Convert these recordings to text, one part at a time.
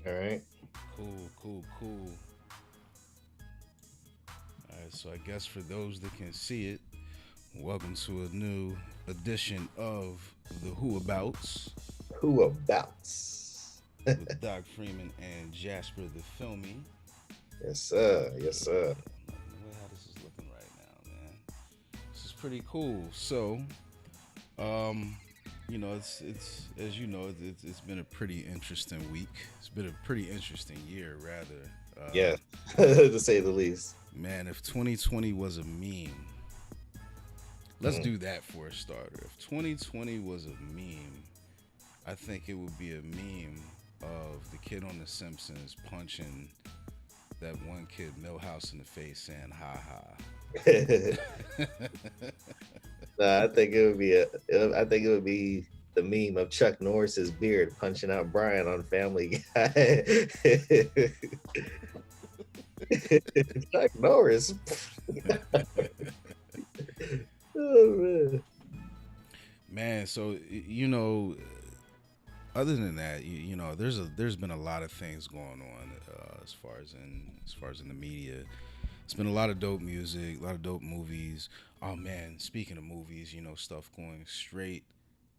All right. Cool, cool, cool. All right, so I guess for those that can see it, welcome to a new edition of the Who Abouts Who abouts? with Doc Freeman and Jasper the Filmie. Yes, sir. Yes, sir. The way how this is looking right now, man. This is pretty cool. So, um, it's as you know, it's been a pretty interesting week. It's been a pretty interesting year, rather. Yeah, to say the least. Man, if 2020 was a meme, let's Mm. do that for a starter. If 2020 was a meme, I think it would be a meme of the kid on The Simpsons punching that one kid Millhouse in the face saying "ha ha." Nah, I think it would be I think it would be the meme of Chuck Norris's beard punching out Brian on Family Guy. Chuck Norris. Oh man. Man, so other than that, there's been a lot of things going on as far as in the media. It's been a lot of dope music, a lot of dope movies. Oh man, speaking of movies, stuff going straight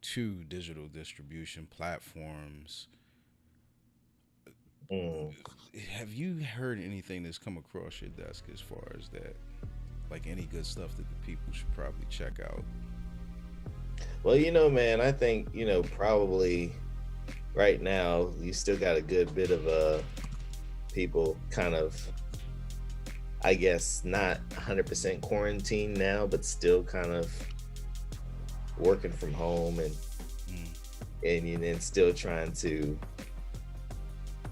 to digital distribution platforms. Mm. Have you heard anything that's come across your desk as far as that? Like any good stuff that the people should probably check out? Well, man, I think, probably right now you still got a good bit of people kind of, I guess, not 100% quarantine now, but still kind of working from home Mm, and still trying to,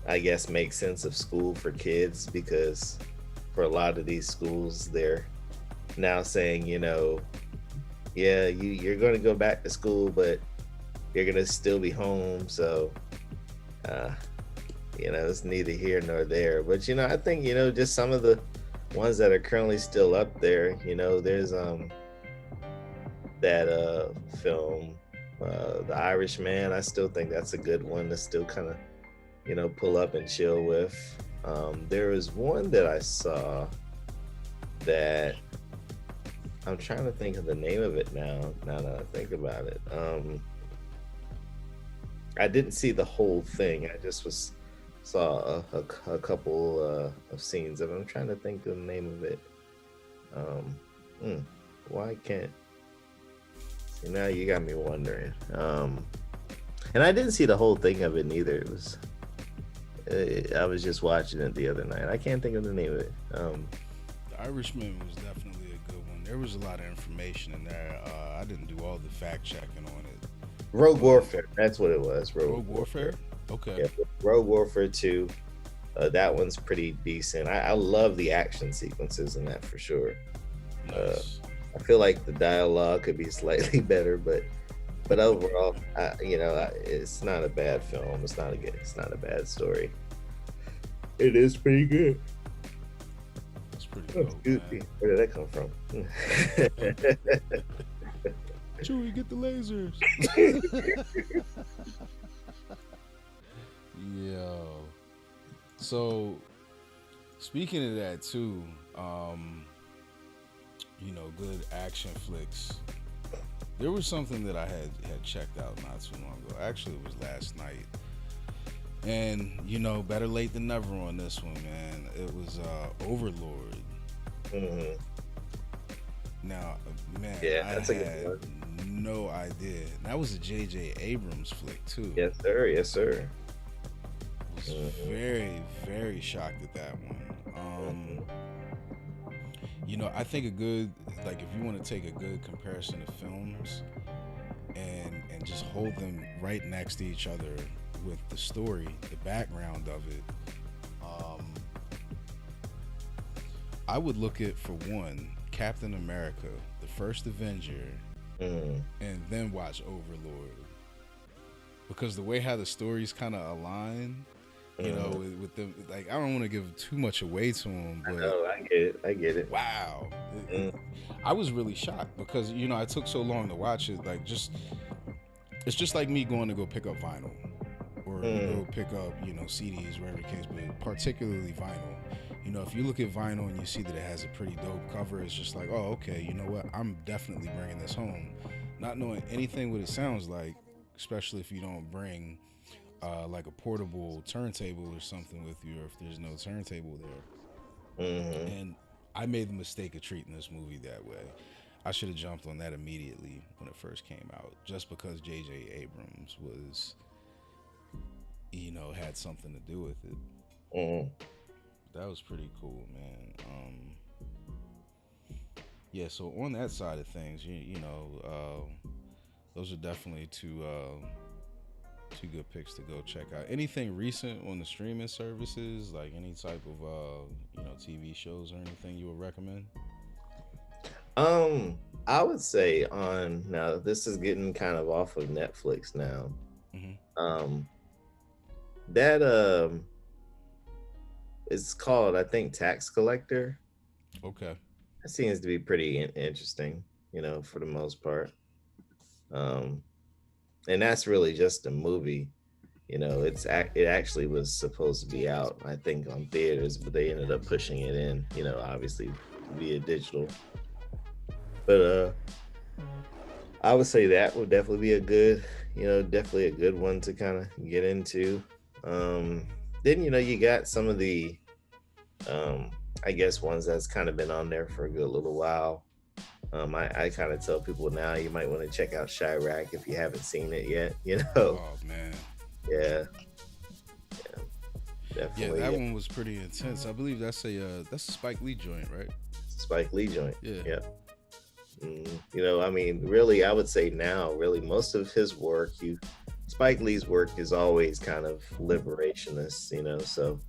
I guess, make sense of school for kids, because for a lot of these schools they're now saying, yeah, you're going to go back to school, but you're going to still be home. So uh it's neither here nor there. But I think, just some of the ones that are currently still up there, there's that film, The Irishman. I still think that's a good one to still kind of, pull up and chill with. There was one that I saw that I'm trying to think of the name of it now that I think about it. I didn't see the whole thing. I just was saw a couple of scenes of it. I'm trying to think of the name of it. Um, hmm, why can't see now? You got me wondering. And I didn't see the whole thing of it neither. It was I was just watching it the other night. I can't think of the name of it. the Irishman was definitely a good one. There was a lot of information in there. I didn't do all the fact checking on it, Rogue but Warfare. That's what it was. Rogue Rogue Warfare. Warfare. Okay. Yeah, Rogue Warfare 2. That one's pretty decent. I love the action sequences in that for sure. Uh, Nice. I feel like the dialogue could be slightly better, but overall, it's not a bad film. It's not a bad story. It is pretty good. That's pretty Oh, dope, excuse man. me. Where did that come from? Chewie, get the lasers. Yo. So speaking of that too, good action flicks. There was something that I had checked out not too long ago. Actually, it was last night. And better late than never on this one, man. It was Overlord. Mhm. Now, man, Yeah, I that's a good had one. no idea. And that was a J.J. Abrams flick too. Yes, sir. Yes, sir. Was Hmm. very, very shocked at that one. Hmm. I think a good, like, if you want to take a good comparison of films and just hold them right next to each other with the story, the background of it, um, I would look at, for one, Captain America, the first Avenger, Hmm. and then watch Overlord, because the way how the stories kind of align, Hmm. with them, like, I don't want to give too much away to them, but Oh, I get it. I get it. wow, I was really shocked because I took so long to watch it. Like, just it's just like me going to go pick up vinyl. or you go pick up, CDs, whatever the case, but particularly vinyl. If you look at vinyl and you see that it has a pretty dope cover, it's just like, oh, okay, you know what? I'm definitely bringing this home. Not knowing anything what it sounds like, especially if you don't bring like a portable turntable or something with you, or if there's no turntable there. And I made the mistake of treating this movie that way. I should have jumped on that immediately when it first came out, just because J.J. Abrams was, had something to do with it. That was pretty cool, man. Yeah, so on that side of things, those are definitely two good picks to go check out. Anything recent on the streaming services, like any type of TV shows or anything you would recommend? I would say now this is getting kind of off of Netflix now. That it's called, I think, Tax Collector. Okay. That seems to be pretty interesting, for the most part. And that's really just a movie. It actually was supposed to be out, I think, on theaters, but they ended up pushing it in, obviously via digital. But I would say that would definitely be definitely a good one to kind of get into. Then you got some of the I guess ones that's kind of been on there for a good little while. I kind of tell people now you might want to check out Chirac if you haven't seen it yet. Oh man. Yeah. Definitely. Yeah, that one was pretty intense. I believe that's a Spike Lee joint, right? Spike Lee joint. Yeah. I mean, really, I would say now, really, most of his work, Spike Lee's work is always kind of liberationist, so,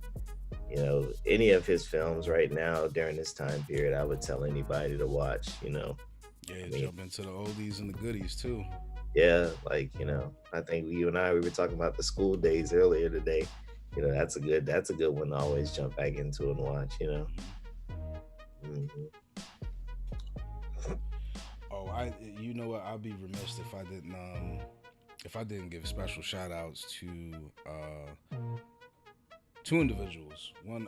any of his films right now during this time period, I would tell anybody to watch, Yeah, jump into the oldies and the goodies too. Yeah, like, I think you and I, we were talking about the school days earlier today. That's a good one to always jump back into and watch, Oh, you know what? I'd be remiss if I didn't give special shout outs to two individuals. One,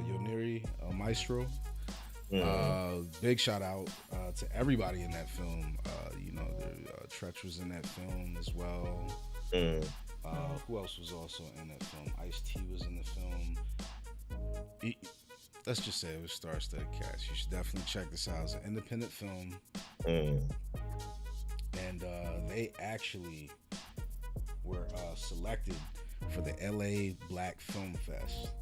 Yoniri Maestro. Big shout out to everybody in that film. Tretch was in that film as well. Who else was also in that film? Ice-T was in the film. Let's just say it was star-studded cast. You should definitely check this out. It's an independent film. And they actually were selected for the LA Black Film Fest.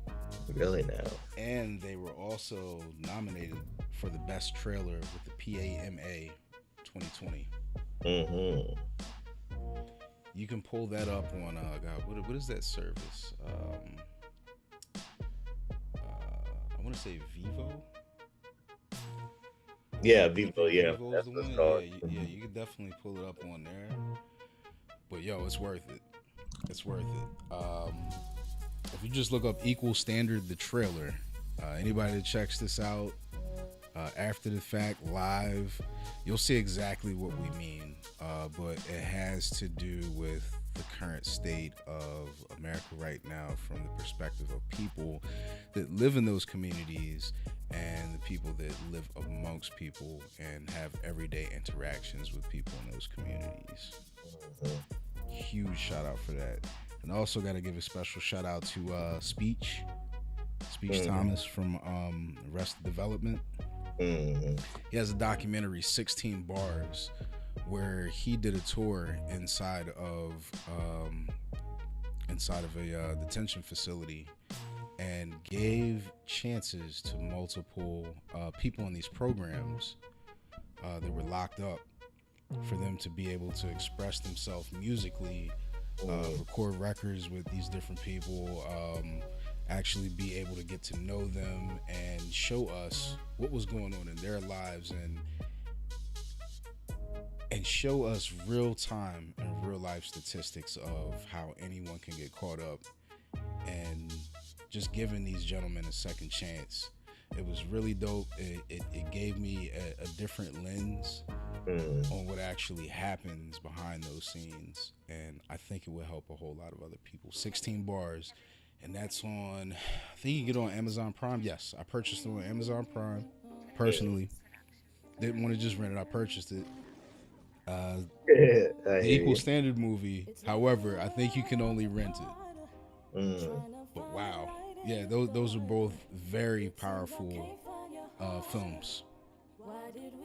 Really now? And they were also nominated for the best trailer with the PAMA 2020. You can pull that up on what is that service? I want to say Vivo. Yeah, Vivo. Yeah, Vivo's the one. Yeah, you can definitely pull it up on there. But yo, it's worth it. It's worth it. If you just look up Equal Standard, the trailer, anybody that checks this out after the fact, live, you'll see exactly what we mean. But it has to do with the current state of America right now from the perspective of people that live in those communities and the people that live amongst people and have everyday interactions with people in those communities. Huge shout out for that. And also got to give a special shout out to Speech Thomas from Arrested Development. He has a documentary, 16 Bars, where he did a tour inside of a detention facility and gave chances to multiple people in these programs that were locked up for them to be able to express themselves musically, record records with these different people, actually be able to get to know them and show us what was going on in their lives and show us real time and real life statistics of how anyone can get caught up, and just giving these gentlemen a second chance It was really dope. It gave me a different lens Mm. on what actually happens behind those scenes, and I think it will help a whole lot of other people. 16 bars, and that's on. I think you get it on Amazon Prime. Yes, I purchased it on Amazon Prime. Mm. Personally, didn't want to just rent it. I purchased it. Uh, I the hear Equal you. Standard movie. However, I think you can only rent it. Mm. But wow, yeah, those are both very powerful films.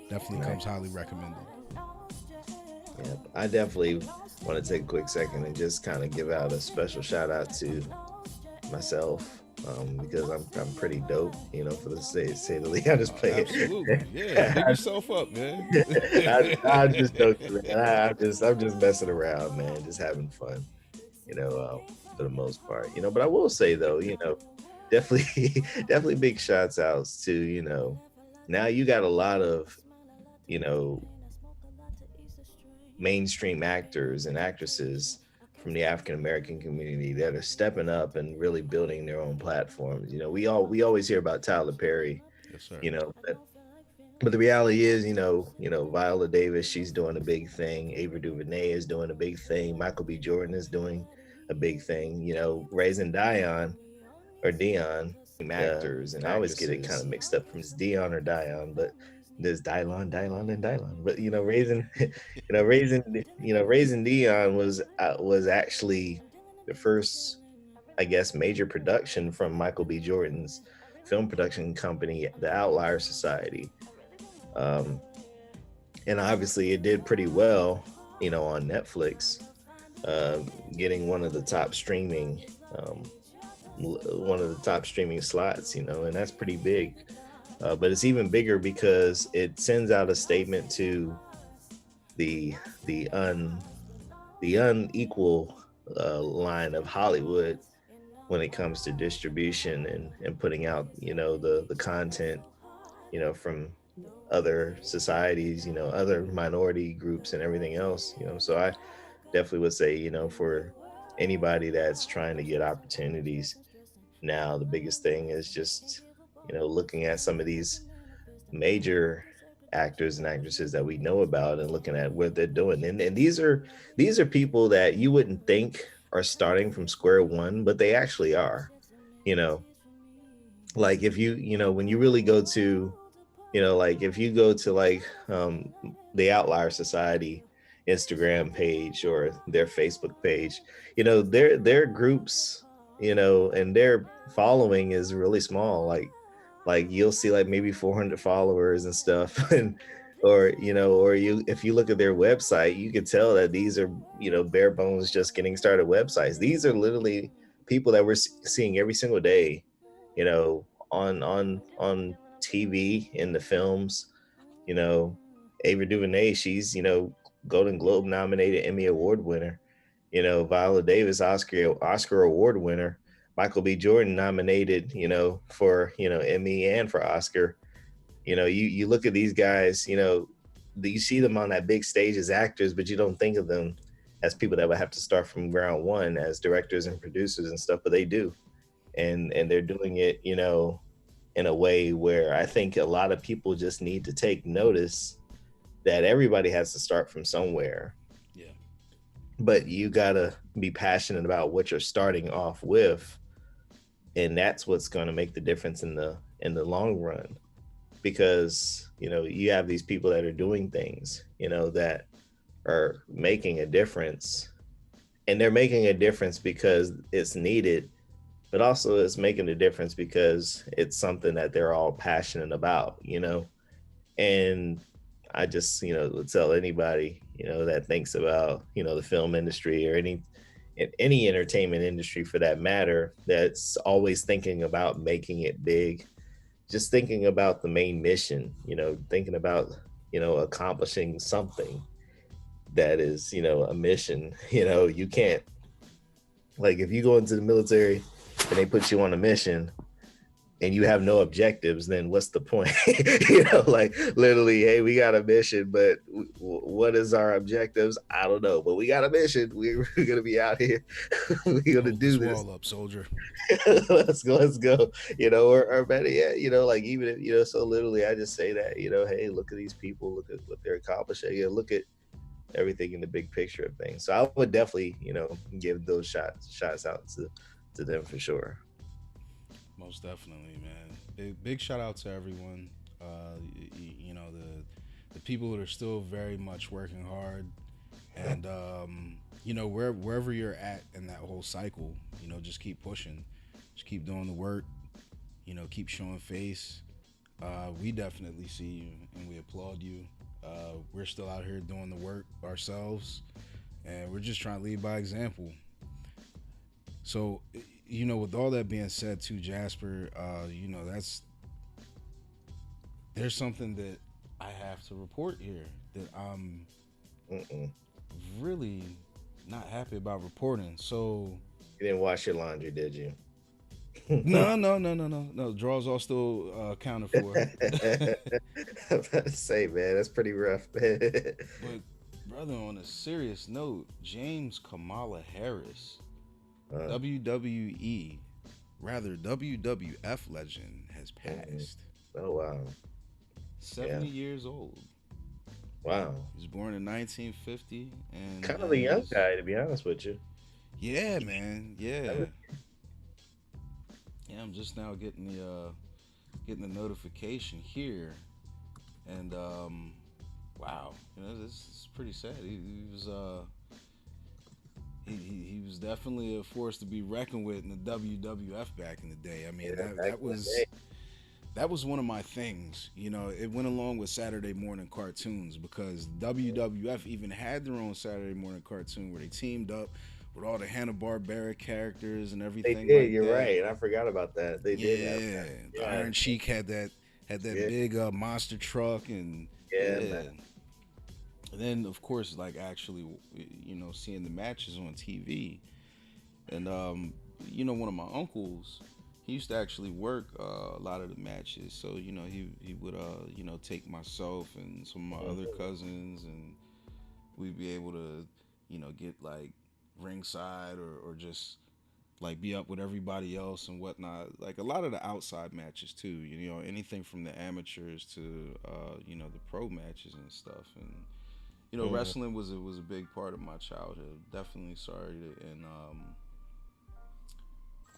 Definitely Right. comes highly recommended. Yeah, I definitely want to take a quick second and just kind of give out a special shout out to myself, because I'm pretty dope, for the say the least. I just play Absolutely, yeah. Big it. yourself up, man. I'm just joking, man. I'm just messing around, man. Just having fun, for the most part, But I will say though, definitely, definitely big shouts outs to, now you got a lot of, you know, mainstream actors and actresses from the African American community that are stepping up and really building their own platforms. We always hear about Tyler Perry, Yes, sir. but the reality is, Viola Davis, she's doing a big thing. Ava DuVernay is doing a big thing. Michael B. Jordan is doing a big thing. Raising Dion or Dion, actors, and I always get it kind of mixed up from it's Dion or Dion, but there's Dylon, and Dylon. But raising Dion was actually the first, I guess, major production from Michael B. Jordan's film production company, the Outlier Society. Um, and obviously it did pretty well, on Netflix, uh, getting um, one of the top streaming slots, and that's pretty big. But it's even bigger because it sends out a statement to the the un the unequal line of Hollywood when it comes to distribution and putting out, the content, from other societies, other minority groups and everything else, So I definitely would say, for anybody that's trying to get opportunities now, the biggest thing is just, looking at some of these major actors and actresses that we know about and looking at what they're doing. And these are people that you wouldn't think are starting from square one, but they actually are. You know, like if when you really go to, like if you go to like the Outlier Society Instagram page or their Facebook page, their groups, and their following is really small. Like you'll see like maybe 400 followers and stuff, and or you if you look at their website, you can tell that these are, bare bones just getting started websites. These are literally people that we're seeing every single day, on TV, in the films. You know, Ava DuVernay, she's, Golden Globe nominated, Emmy Award winner. Viola Davis, Oscar Award winner. Michael B. Jordan nominated, for, Emmy and for Oscar. You look at these guys, you see them on that big stage as actors, but you don't think of them as people that would have to start from ground one as directors and producers and stuff, but they do. And they're doing it, in a way where I think a lot of people just need to take notice that everybody has to start from somewhere, Yeah. but you gotta be passionate about what you're starting off with, and that's what's going to make the difference in the long run. Because you have these people that are doing things, that are making a difference, and they're making a difference because it's needed, but also it's making a difference because it's something that they're all passionate about, and I just, would tell anybody, that thinks about, the film industry or any entertainment industry for that matter, that's always thinking about making it big, just thinking about the main mission, thinking about, accomplishing something that is, a mission. You can't, like, if you go into the military and they put you on a mission, and you have no objectives, then what's the point? Like literally, hey, we got a mission, but what is our objectives? I don't know, but we got a mission. We're gonna be out here. We're gonna Hold this do this. wall up, soldier. Let's go. Or better yet, like even if so literally, I just say that, hey, look at these people, look at what they're accomplishing, look at everything in the big picture of things. So I would definitely, give those shots out to them for sure. Most definitely, man. Big shout out to everyone. The people that are still very much working hard, and wherever you're at in that whole cycle, just keep pushing, just keep doing the work, keep showing face. We definitely see you and we applaud you. We're still out here doing the work ourselves, and we're just trying to lead by example. So, with all that being said, too, Jasper, there's something that I have to report here that I'm really not happy about reporting. So, you didn't wash your laundry, did you? No. Draws all still accounted for. I'm about to say, man, that's pretty rough. But brother, on a serious note, James Kamala Harris, WWE, rather WWF legend, has passed. Oh wow, 70 years old. Wow. He was born in 1950, and kind of a young guy, to be honest with you. Yeah, man. Yeah. Yeah, I'm just now getting the notification here, and wow, this is pretty sad. He was he was definitely a force to be reckoned with in the WWF back in the day. I mean, that was one of my things. It went along with Saturday morning cartoons, because WWF even had their own Saturday morning cartoon where they teamed up with all the Hanna-Barbera characters and everything. They did. You're right. I forgot about that. They did. Yeah, the Iron Sheik had that big monster truck, and man. And then of course, like, actually, seeing the matches on TV, and one of my uncles, he used to actually work a lot of the matches. So he would take myself and some of my other cousins, and we'd be able to get like ringside, or just like be up with everybody else and whatnot. Like a lot of the outside matches too. Anything from the amateurs to the pro matches and stuff. And wrestling was a big part of my childhood. Definitely sorry to, and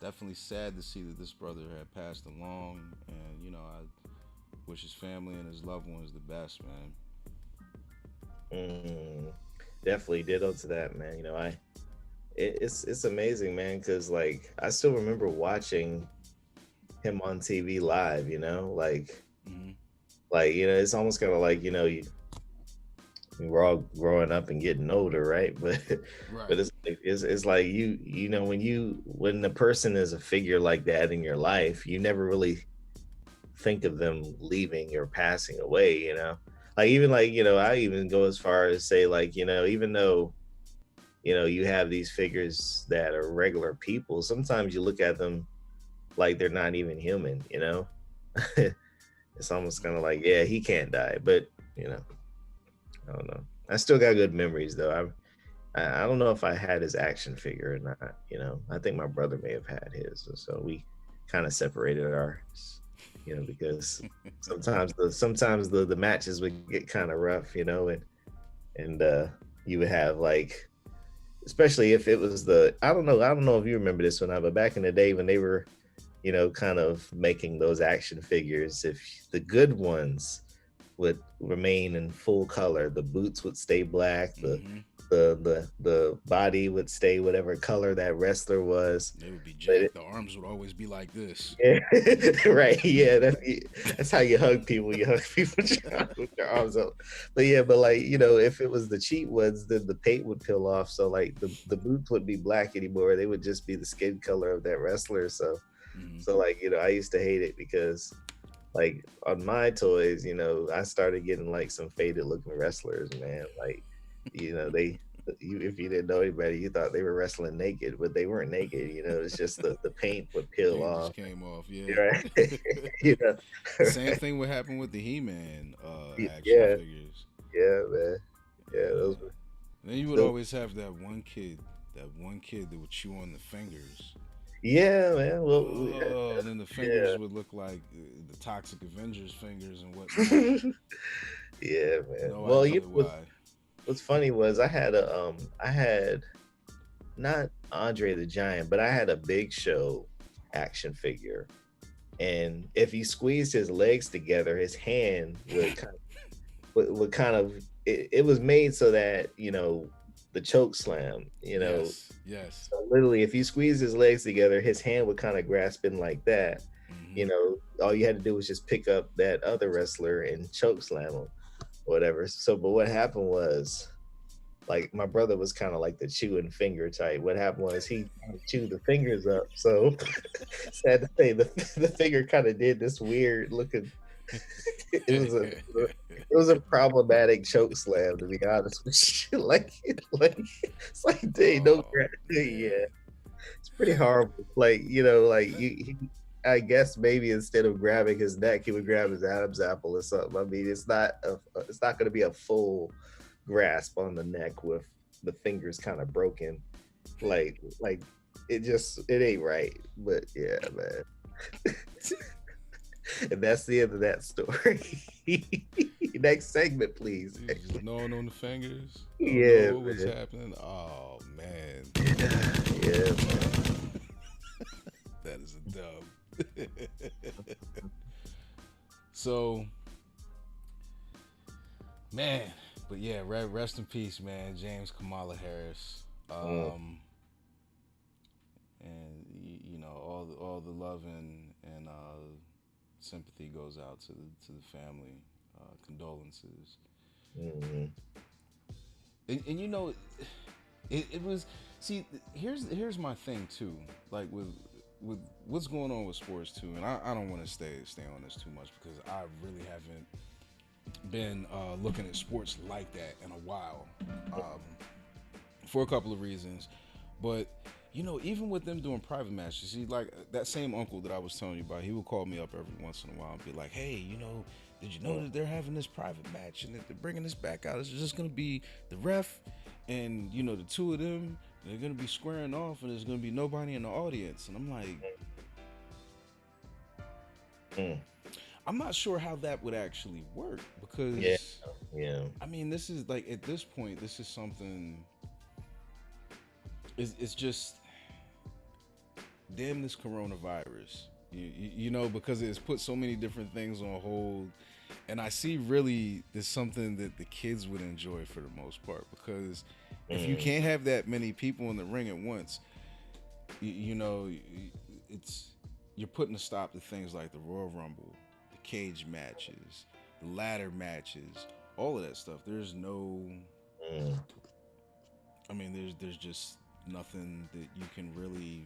definitely sad to see that this brother had passed along. And I wish his family and his loved ones the best, man. Definitely ditto to that, man. It's amazing, man, because like I still remember watching him on TV live. It's almost kind of like we're all growing up and getting older, right? But it's like when the person is a figure like that in your life, you never really think of them leaving or passing away. Like even like I even go as far as say like even though you have these figures that are regular people, sometimes you look at them like they're not even human. It's almost kind of like, yeah, he can't die, but I don't know. I still got good memories though. I don't know if I had his action figure or not. I think my brother may have had his, so we kind of separated ours. Because sometimes the matches would get kind of rough, and you would have like, especially if it was I don't know if you remember this one, but back in the day when they were, kind of making those action figures, if the good ones would remain in full color, the boots would stay black, the body would stay whatever color that wrestler was. They would be jacked. The arms would always be like this. Yeah, right. Yeah, that's how you hug people. You hug people with your arms up. But like if it was the cheap ones, then the paint would peel off. So like the boots wouldn't be black anymore. They would just be the skin color of that wrestler. So like I used to hate it because like on my toys, I started getting like some faded looking wrestlers, man. Like You, if you didn't know anybody, you thought they were wrestling naked, but they weren't naked. You know, it's just the paint would peel Paint just off. came off. Yeah. Right? You know, Same right? thing would happen with the He-Man action Yeah, figures. yeah, man. Yeah, those Yeah. were And then you would those. always have that one kid that would chew on the fingers. Yeah, man. Well, Oh, and then the fingers yeah, would look like the Toxic Avengers fingers and whatnot. yeah, yeah, man. No Well, you idea know why. what's funny was I had not Andre the Giant, but I had a Big Show action figure, and if he squeezed his legs together, his hand would kind of it was made so that the choke slam, Yes, yes. so literally if you squeeze his legs together, his hand would kind of grasp in like that. Hmm. All you had to do was just pick up that other wrestler and choke slam him, whatever. So, but what happened was, like, my brother was kind of like the chewing finger type. What happened was he chewed the fingers up. So sad to say, the finger kind of did this weird looking. It was a problematic choke slam, to be honest with you. Like it's like, dang, no, Oh yeah, man. it's pretty horrible. Like, like I guess maybe instead of grabbing his neck, he would grab his Adam's apple or something. I mean, it's not going to be a full grasp on the neck with the fingers kind of broken. Like it ain't right. But yeah, man. And that's the end of that story. Next segment, please. He's just gnawing on the fingers. Don't Yeah, know what's man. happening. Oh man. Yeah, man. That is a dub. So, man, but yeah, rest in peace, man. James Kamala Harris. Mm, And all the love and sympathy goes out to the family. Condolences. mm, And it was, see, here's my thing too, like with what's going on with sports too, and I don't want to stay on this too much because I really haven't been looking at sports like that in a while, um, for a couple of reasons. But even with them doing private matches, see, like that same uncle that I was telling you about, he would call me up every once in a while and be like, "Hey, did you know mm, that they're having this private match and that they're bringing this back out? It's just gonna be the ref and the two of them. They're gonna be squaring off, and there's gonna be nobody in the audience." And I'm like, mm. I'm not sure how that would actually work Yeah, because yeah. I mean, this is like at this point, this is something. It's just damn this coronavirus. Because it's put so many different things on hold, and I see really there's something that the kids would enjoy for the most part because if you Mm, can't have that many people in the ring at once, it's you're putting a stop to things like the Royal Rumble, the cage matches, the ladder matches, all of that stuff. There's no, mm, I mean, there's just nothing that you can really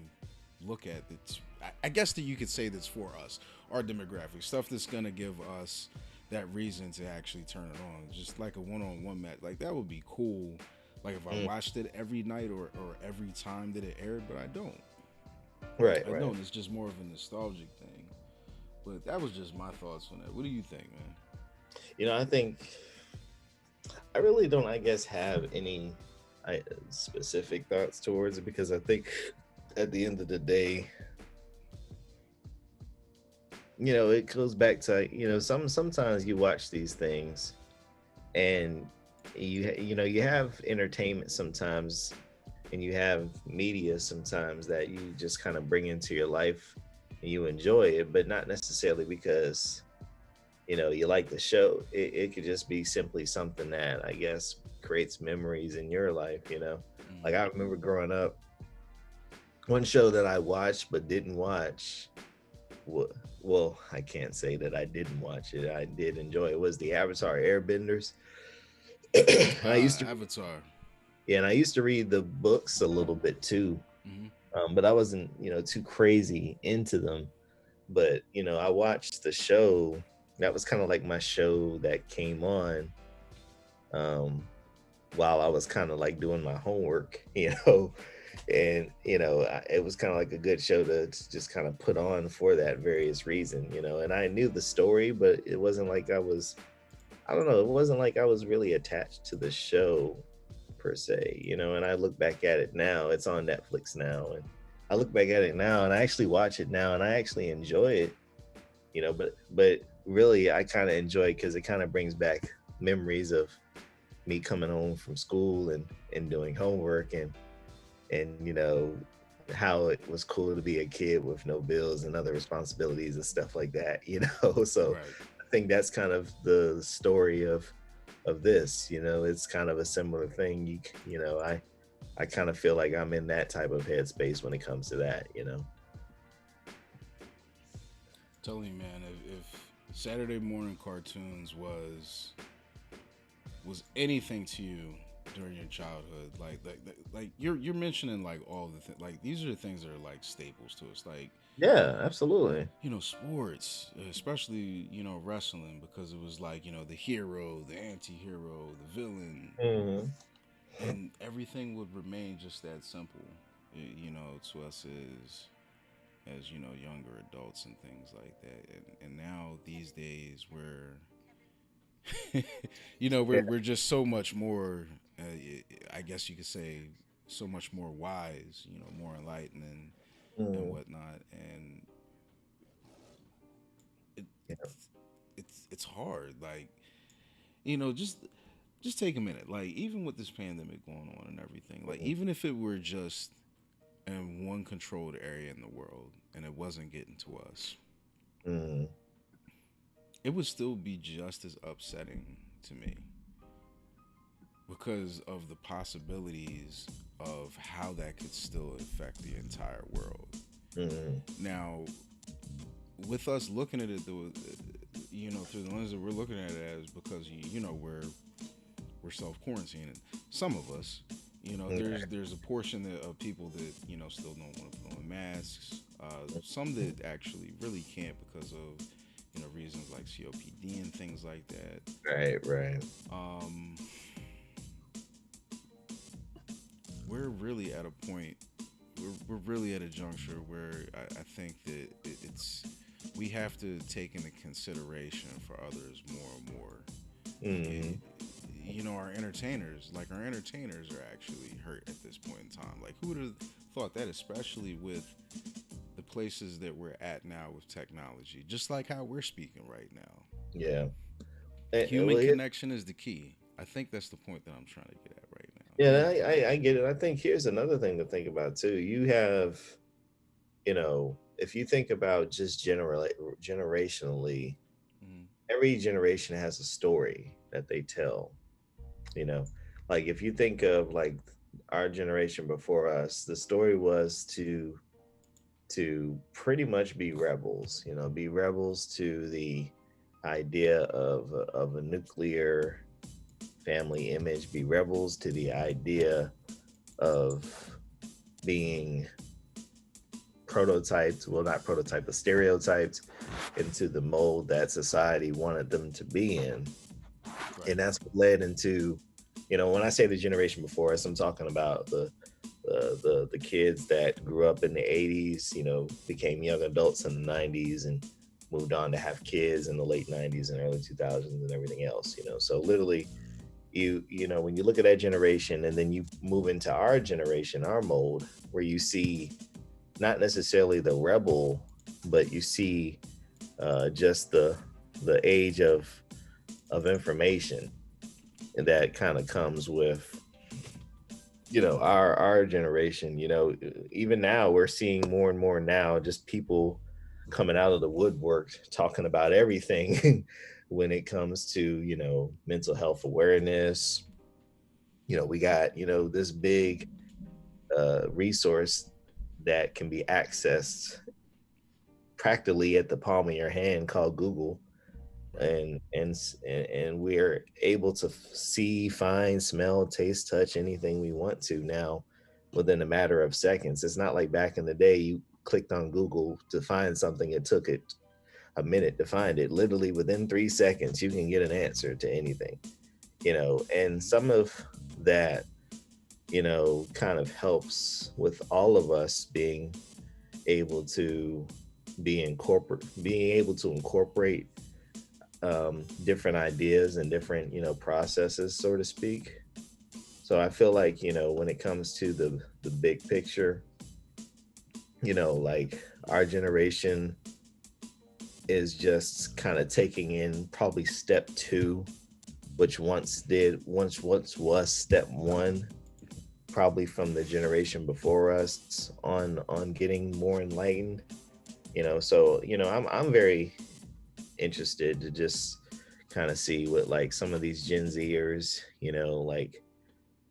look at that's I guess that you could say that's for us, our demographic, stuff that's gonna give us that reason to actually turn it on. Just like a one-on-one match, like that would be cool. Like if I mm. watched it every night or every time that it aired, but I don't. Right, I right. don't. It's just more of a nostalgic thing. But that was just my thoughts on that. What do you think, man? I think I really don't, I guess, have any specific thoughts towards it because I think at the end of the day, it goes back to, sometimes you watch these things and you have entertainment sometimes and you have media sometimes that you just kind of bring into your life and you enjoy it, but not necessarily because you like the show. It could just be simply something that I guess creates memories in your life. Like I Mm-hmm. remember growing up, one show that I watched but didn't watch. Well, I can't say that I didn't watch it. I did enjoy it. Was the Avatar Airbenders. I used to, Avatar. yeah, and I used to read the books a little bit too, Mm-hmm. but I wasn't, too crazy into them. But I watched the show. That was kind of like my show that came on. Um, while I was kind of like doing my homework, and it was kind of like a good show to just kind of put on for that various reason, and I knew the story, but it wasn't like I don't know, it wasn't like I was really attached to the show per se, and I look back at it now, it's on Netflix now, and I look back at it now and I actually watch it now and I actually enjoy it, but really I kind of enjoy it because it kind of brings back memories of me coming home from school and doing homework and how it was cool to be a kid with no bills and other responsibilities and stuff like that, so Right. I think that's kind of the story of this, it's kind of a similar thing. I kind of feel like I'm in that type of headspace when it comes to that. Telling you, man, if Saturday morning cartoons was anything to you during your childhood, like you're mentioning like all the things, like these are the things that are like staples to us, like Yeah, absolutely. sports, especially wrestling, because it was like the hero, the anti-hero, the villain, Hmm. and everything would remain just that simple, to us as younger adults and things like that, and now these days Yeah. we're just so much more, uh, I guess you could say, so much more wise, more enlightened and Hmm. whatnot, and it, Yeah. it's hard, like, just take a minute, like, even with this pandemic going on and everything, like, even if it were just in one controlled area in the world and it wasn't getting to us, Hmm. it would still be just as upsetting to me because of the possibilities of how that could still affect the entire world. Hmm. Now, with us looking at it through the lens that we're looking at it as, because we're self quarantining. Some of us, there's a portion of people that still don't want to put on masks. Some that actually really can't because of reasons like COPD and things like that. Right, right. Um, we're really at a point. We're really at a juncture where I think that it's we have to take into consideration for others more and more. It, Hmm. our entertainers are actually hurt at this point in time. Like, who would have thought that, especially with the places that we're at now with technology, just like how we're speaking right now. Yeah. Human Well, connection is the key. I think that's the point that I'm trying to get at right now. yeah, Human I connection. get it. I think here's another thing to think about too. You have, if you think about just generationally, Mm-hmm. every generation has a story that they tell. You know, like if you think of like our generation before us, the story was to pretty much be rebels. Be rebels to the idea of a nuclear family image. Be rebels to the idea of being prototyped, well, not prototyped, but stereotyped into the mold that society wanted them to be in. Right. And that's what led into, when I say the generation before us, I'm talking about the kids that grew up in the 80s, became young adults in the 90s and moved on to have kids in the late 90s and early 2000s and everything else, so literally when you look at that generation and then you move into our generation, our mold, where you see not necessarily the rebel, but you see just the age of information, and that kind of comes with our generation. Even now we're seeing more and more now just people coming out of the woodwork talking about everything when it comes to mental health awareness. We got this big resource that can be accessed practically at the palm of your hand called Google, Right. and we're able to see, find, smell, taste, touch anything we want to now within a matter of seconds. It's not like back in the day you clicked on Google to find something, it took it a minute to find it. Literally within 3 seconds you can get an answer to anything. And some of that, kind of helps with all of us able to being able to incorporate different ideas and different, processes, so to speak. So I feel like, when it comes to the big picture, like our generation is just kind of taking in probably step two, which once was step one, probably from the generation before us on getting more enlightened. So I'm very interested to just kind of see what like some of these Gen Zers, like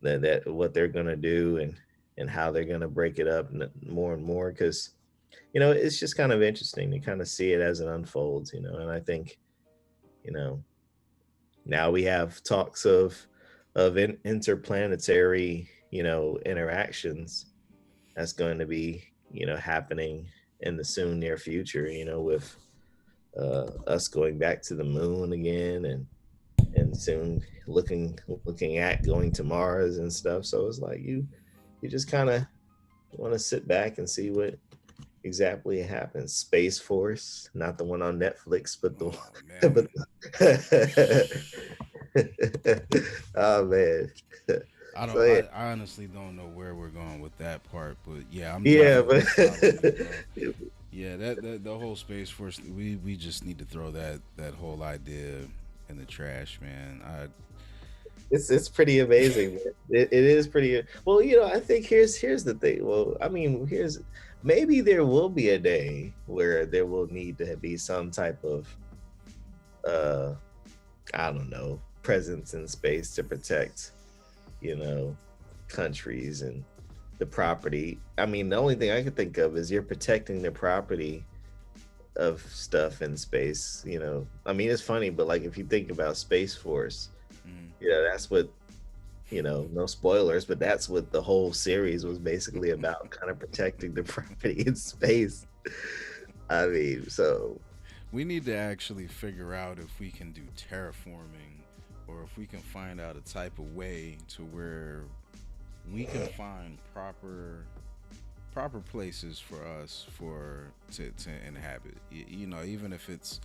that what they're gonna do and how they're gonna break it up more and more, because it's just kind of interesting to kind of see it as it unfolds. And I think you know now we have talks of interplanetary interactions that's going to be happening in the soon near future, with us going back to the moon again, and soon looking at going to Mars and stuff. So it's like you just kind of want to sit back and see what exactly happens. Space Force, not the one on Netflix, but the Oh but man, oh man. I don't. So yeah, I honestly don't know where we're going with that part, but yeah, I'm yeah, definitely but following you, bro. Yeah, that the whole space force. We just need to throw that whole idea in the trash, man. it's pretty amazing. Man. It is pretty well. I think here's the thing. Well, I mean, here's maybe there will be a day where there will need to be some type of uh I don't know, presence in space to protect, you know, countries and the property. I mean, the only thing I can think of is you're protecting the property of stuff in space. I mean, it's funny, but like if you think about Space Force, mm, that's what, no spoilers, but that's what the whole series was basically about, kind of protecting the property in space. I mean, so we need to actually figure out if we can do terraforming, or if we can find out a type of way to where we can find proper places for us to inhabit. Even if it's,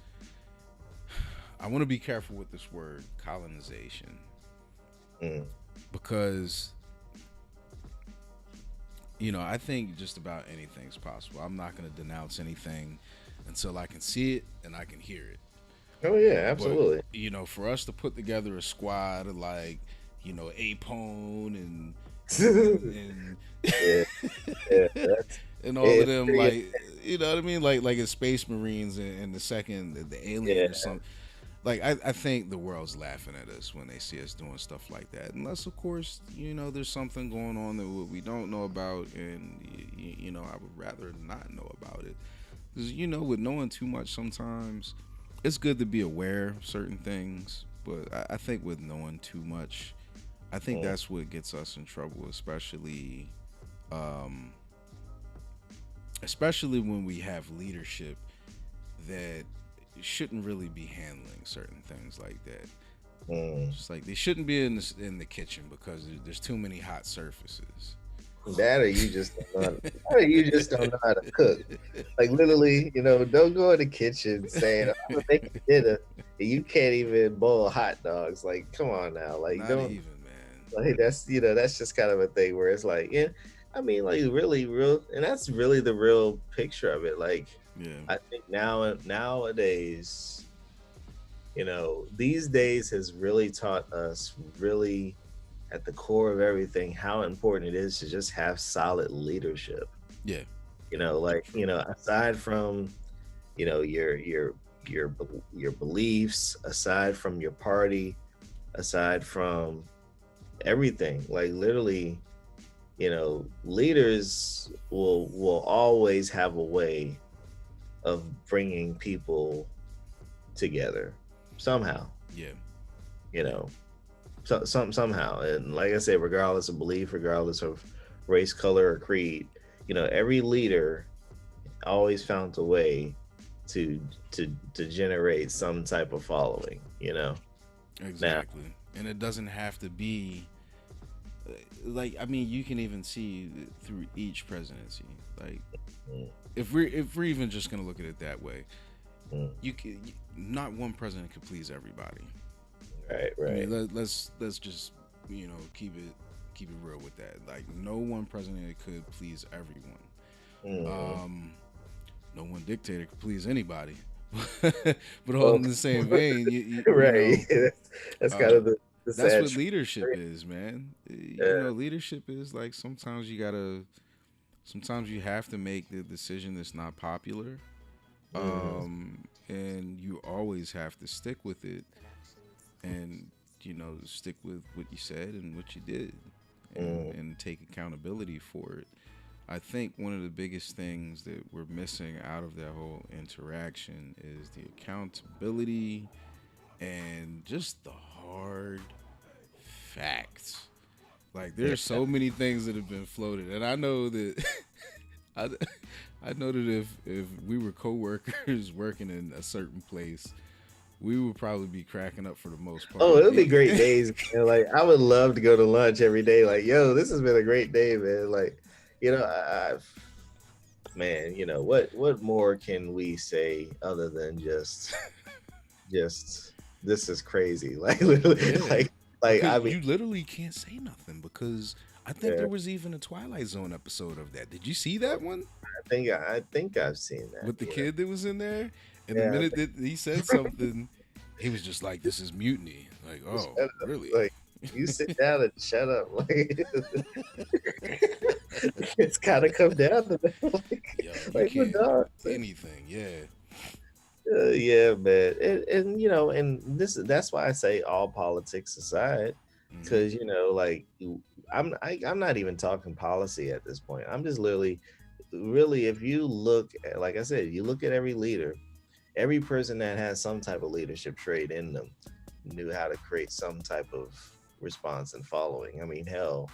I want to be careful with this word colonization, mm, because I think just about anything's possible. I'm not going to denounce anything until I can see it and I can hear it. oh yeah, But absolutely. for us to put together a squad of like, Apone and Yeah, yeah, that's and all of it's them, pretty. like, you know what I mean, like in Space Marines and the second the Yeah, alien or something. Like, I think the world's laughing at us when they see us doing stuff like that, unless of course there's something going on that we don't know about, and I would rather not know about it, because with knowing too much sometimes it's good to be aware of certain things, but I think with knowing too much, I think mm, that's what gets us in trouble, um, especially when we have leadership that shouldn't really be handling certain things like that. mm. Just like they shouldn't be in the kitchen because there's too many hot surfaces. That or you just don't know how to, that or you just don't know how to cook. Like literally, don't go in the kitchen saying I'm gonna make you dinner and you can't even boil hot dogs. Like, come on now. Like, Not don't even, man. like that's just kind of a thing where it's like, yeah, I mean, like really real, and that's really the real picture of it. Like, Yeah, I think nowadays, these days has really taught us really at the core of everything how important it is to just have solid leadership. yeah, Like, true. aside from, your your beliefs, aside from your party, aside from everything, like literally, leaders will always have a way of bringing people together somehow, Yeah, you yeah, know somehow. And like I said, regardless of belief, regardless of race, color, or creed, every leader always found a way to to generate some type of following. Now, exactly. and it doesn't have to be like, I mean, you can even see through each presidency. Like, Mm, if we're even just gonna look at it that way, mm. not one president could please everybody. Right, I mean, right. let's just keep it real with that. Like, no one president could please everyone. Mm. Um, no one dictator could please anybody. But all Well, in the same vein, you right. know, That's kind uh, of the that's sad what truth. leadership is, man. You Yeah. know, leadership is like, sometimes you have to make the decision that's not popular, Hmm. and you always have to stick with it, and stick with what you said and what you did, and Mm. take accountability for it. I think one of the biggest things that we're missing out of that whole interaction is the accountability and just the hard facts. Like, Yeah. there's so many things that have been floated, and I know that I, I know that if we were coworkers working in a certain place, we would probably be cracking up for the most Oh, part. it'll be great days, man. Like I would love to go to lunch every day. Like, yo, this has been a great day, man. Like, man, what more can we say other than just this is crazy. Like literally, Yeah, I because mean, you literally can't say nothing, because I think yeah, there was even a Twilight Zone episode of that. Did you see that one I think I've seen that. with the kid that was in there? And the Yeah, minute that he said something, he was just like, "This is mutiny." Like, oh, shut up. really? Like you sit down and shut up. Like it's kind of come down to that. Yo, you Like the can't do dog. anything. Yeah. Yeah, man, and and that's why I say all politics aside, Hmm. because like I'm not even talking policy at this point. I'm just literally, really, if you look at, like I said, you look at every leader, every person that has some type of leadership trait in them knew how to create some type of response and following. I mean, hell,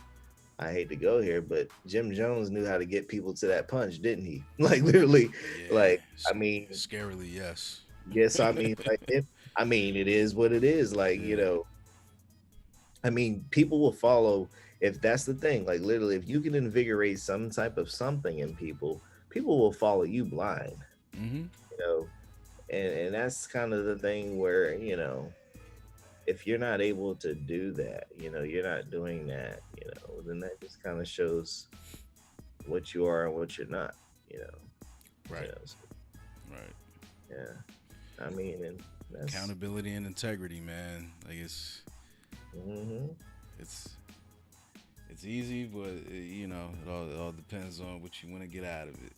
I hate to go here, but Jim Jones knew how to get people to that punch, didn't he? Like literally, Yeah. like I mean, Scarily, yes. yes, I mean, like I mean, it is what it is. Like Yeah. I mean, people will follow if that's the thing. Like literally, if you can invigorate some type of something in people, people will follow you blind. Hmm. You know, and that's kind of the thing where if you're not able to do that, you're not doing that, then that just kind of shows what you are and what you're not. You know, Right. so, Right. yeah. I mean, and that's. Accountability and integrity, man. Like, Hmm. it's it's easy, but it all depends on what you want to get out of it.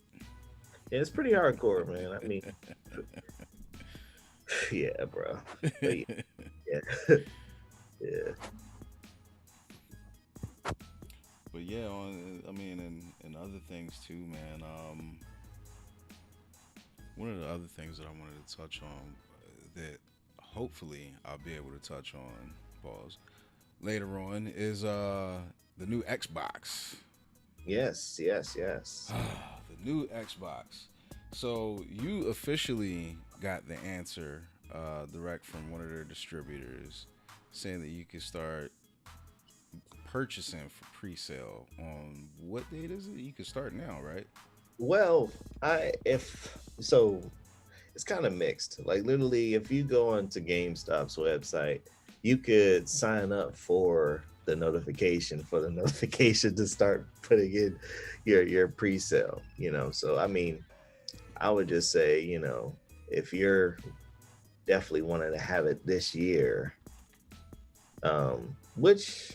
Yeah, it's pretty hardcore, man. I mean, yeah, bro. But yeah, yeah. But yeah, I mean, and other things too, man. One of the other things that I wanted to touch on, that hopefully I'll be able to touch on, pause, later on, is the new Xbox. Yes, yes, yes. The new Xbox. So you officially got the answer direct from one of their distributors, saying that you can start purchasing for pre-sale on what date is it? You can start now, right? Well, I if so, it's kind of mixed. Like literally, if you go onto GameStop's website, you could sign up for the notification to start putting in your pre-sale. So I mean, I would just say, if you're definitely wanting to have it this year, which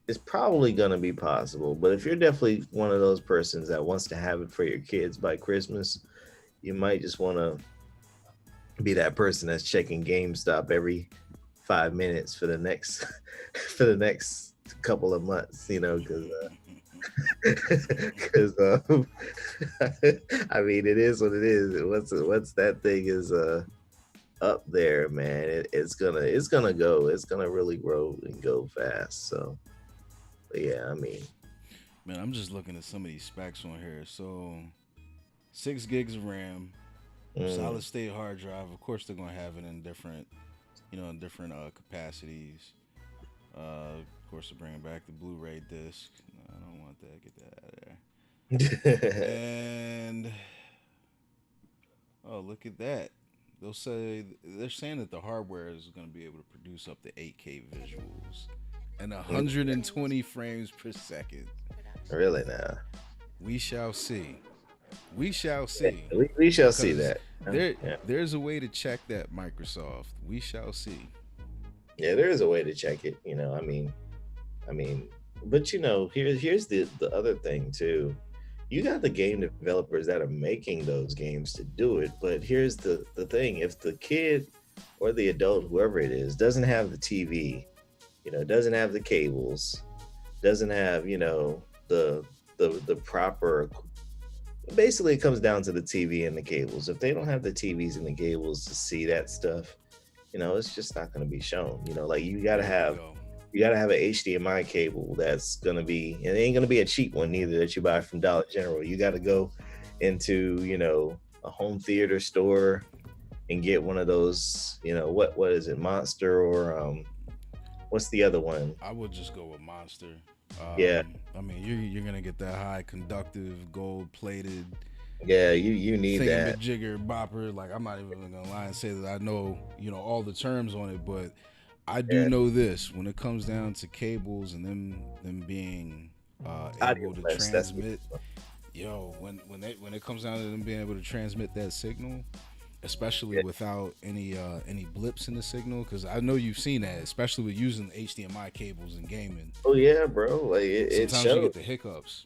is probably going to be possible. But if you're definitely one of those persons that wants to have it for your kids by Christmas, you might just want to be that person that's checking GameStop every 5 minutes for the next for the next couple of months, because I mean, it is what it is. Once that thing is up there, man, it's gonna really grow and go fast. So, but yeah, I mean, Man, I'm just looking at some of these specs on here. So 6 gigs of RAM, mm, solid state hard drive. Of course, they're gonna have it in different capacities. Of course, they're bringing back the Blu-ray disc. No, I don't want that. Get that out of there. And oh, look at that. They're saying that the hardware is going to be able to produce up to 8K visuals and 120 frames per second. Really now. We shall see. We shall see. We shall see Because that. there's a way to check that, Microsoft. We shall see. Yeah, there is a way to check it. I mean, but here's the other thing too. You got the game developers that are making those games to do it, but here's the thing: if the kid or the adult, whoever it is, doesn't have the TV, doesn't have the cables, doesn't have the proper. Basically, it comes down to the TV and the cables. If they don't have the TVs and the cables to see that stuff, it's just not going to be shown. Like you got to There we have go. you got to have an HDMI cable that's going to be, and it ain't going to be a cheap one neither that you buy from Dollar General. You got to go into, a home theater store and get one of those, what is it, Monster or what's the other one? I would just go with Monster. Yeah. I mean, you're gonna get that high conductive, gold plated Yeah, you need that. jigger bopper. Like I'm not even gonna lie and say that I know all the terms on it, but I do Yeah. know this: when it comes down to cables and them being Audio able to flex, that's transmit, when it comes down to them being able to transmit that signal, especially Yeah. without any blips in the signal, because I know you've seen that, especially with using HDMI cables in gaming. Oh yeah, bro. Like it Sometimes you shows. get the hiccups.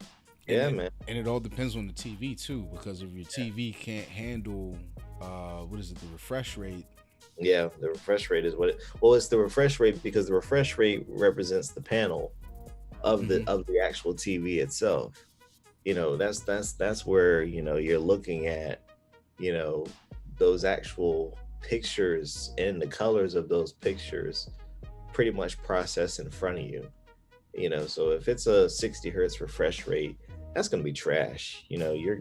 And Yeah, it, man. and it all depends on the TV too, because if your TV can't handle what is it, the refresh rate. Yeah, the refresh rate is what it. Well, it's the refresh rate because the refresh rate represents the panel of the Mhm. of the actual TV itself. That's where you're looking at you know those actual pictures and the colors of those pictures pretty much processed in front of you. So if it's a 60 hertz refresh rate, that's going to be trash. You know you're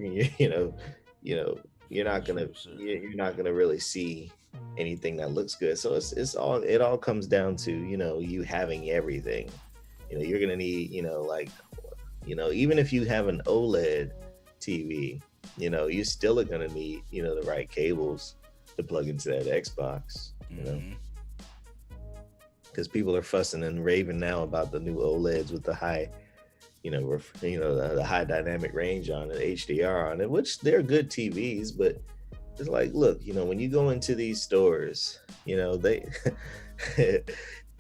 not gonna True, sir. you're not gonna really see anything that looks good. So it all comes down to you having everything. You're gonna need like even if you have an OLED TV, you still are gonna need the right cables to plug into that Xbox. Hmm. Because people are fussing and raving now about the new OLEDs with the high, the high dynamic range on it, HDR on it, which they're good TVs, but it's like, look, when you go into these stores, they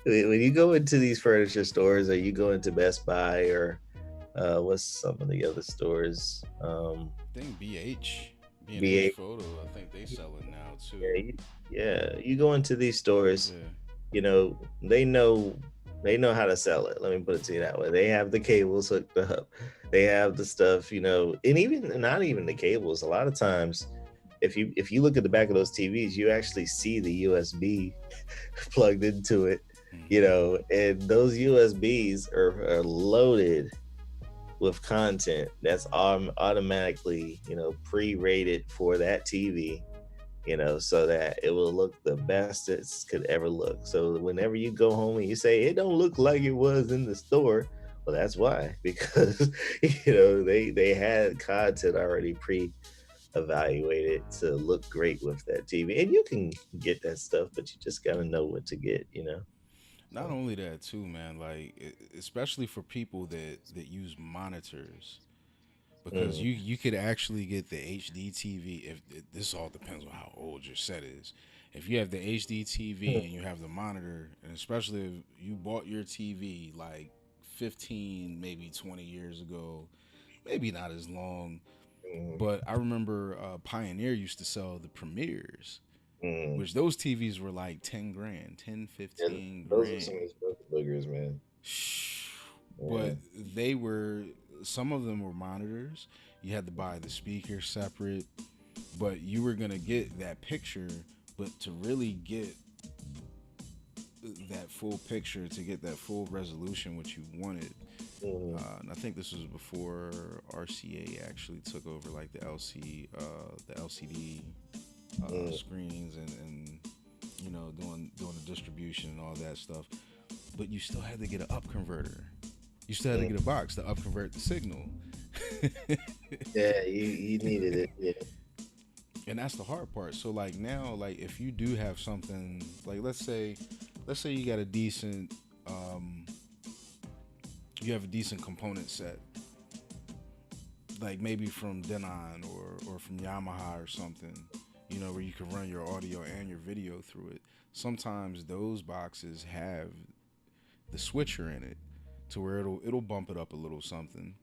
when you go into these furniture stores or you go into Best Buy or what's some of the other stores, I think B&H BA, Photo, I think they sell it now too. yeah, you go into these stores, Yeah. they know how to sell it. Let me put it to you that way. They have the cables hooked up. They have the stuff, and even not even the cables. A lot of times, if you look at the back of those TVs, you actually see the USB plugged into it, Hmm. and those USBs are loaded with content that's automatically, pre-rated for that TV, so that it will look the best it could ever look. So whenever you go home and you say it don't look like it was in the store, well, that's why, because they had content already pre-evaluated to look great with that TV, and you can get that stuff, but you just gotta know what to get. Not So, only that too, man. Like especially for people that use monitors, because mm, you could actually get the HD TV. If this all depends on how old your set is. If you have the HD TV and you have the monitor, and especially if you bought your TV like 15, maybe 20 years ago, maybe not as long, mm, but I remember Pioneer used to sell the Premieres, mm. which those TVs were like 10 grand, 10, And 15 those are some grand. expensive boogers, man. Yeah. But they were, some of them were monitors. You had to buy the speaker separate, but you were gonna get that picture. But to really get that full picture, to get that full resolution, what you wanted, Mm, and I think this was before RCA actually took over like the LCD mm, screens and doing the distribution and all that stuff. but you still had to get an up converter. You still had to Mm. get a box to up convert the signal. Yeah, you needed it. Yeah. And that's the hard part. So like now, like if you do have something like let's say you got a decent you have a decent component set, like maybe from Denon or from Yamaha or something, you know, where you can run your audio and your video through it. Sometimes those boxes have the switcher in it to where it'll bump it up a little something.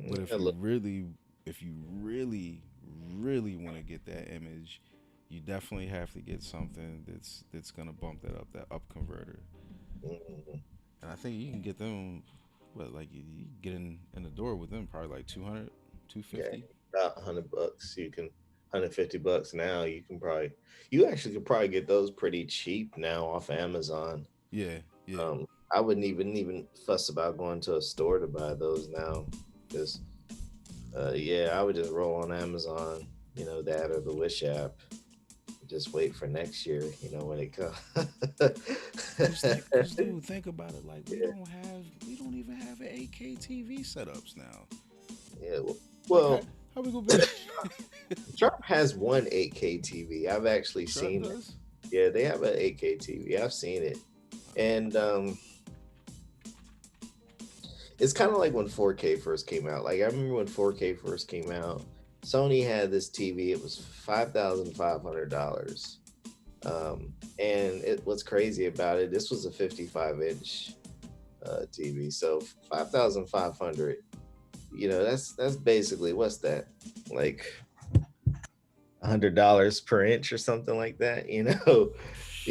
But Yeah, look, if you really want to get that image, you definitely have to get something that's gonna bump that up converter. mm, And I think you can get them, what, like you get in the door with them probably like 200, two yeah, fifty. about $100. You can $150 now. You actually could probably get those pretty cheap now off Amazon. Yeah, yeah. Um, I wouldn't even fuss about going to a store to buy those now, because yeah, I would just roll on Amazon, that or the Wish app. Just wait for next year, when it comes. Cause dude, think about it. Like Yeah, we don't even have an 8K TV setups now. yeah. Like Well, how we gonna be? Sharp has one 8K TV. I've actually Sharp seen it. does. Yeah, they have an 8K TV. I've seen it, and it's kind of like when 4K first came out. Like I remember when 4K first came out, Sony had this TV. It was $5,500. And what's crazy about it, this was a 55-inch TV. So 5,500. That's basically, what's that? Like $100 per inch or something like that. You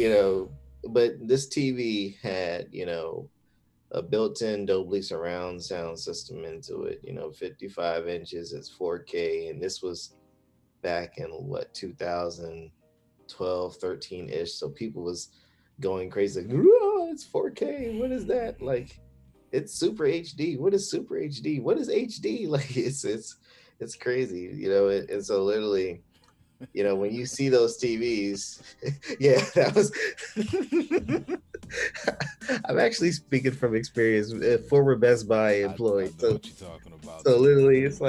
know. But this TV had a built-in Dolby surround sound system into it. 55 inches. It's 4K, and this was back in what, 2012, 13-ish. So people was going crazy, like, "Oh, it's 4K. What is that?" Like, it's super HD. What is super HD? What is HD? Like, it's crazy, and so literally, when you see those TVs, yeah, that was. I'm actually speaking from experience, former Best Buy I employee. know So what you're talking about so too. literally, it's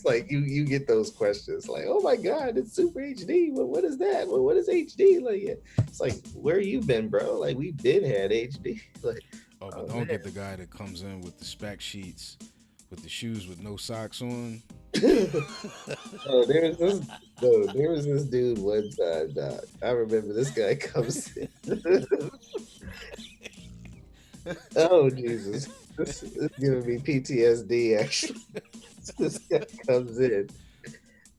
like you get those questions like, "Oh my God, it's Super HD. Well, what is that? Well, what is HD?" Like, yeah. It's like, where you been, bro? Like, we've been had HD. Like, Oh, but oh don't man. get the guy that comes in with the spec sheets with the shoes with no socks on. Oh, there was this dude one time, Doc. I remember this guy comes in. Oh Jesus, this is giving me PTSD. Actually, this guy comes in.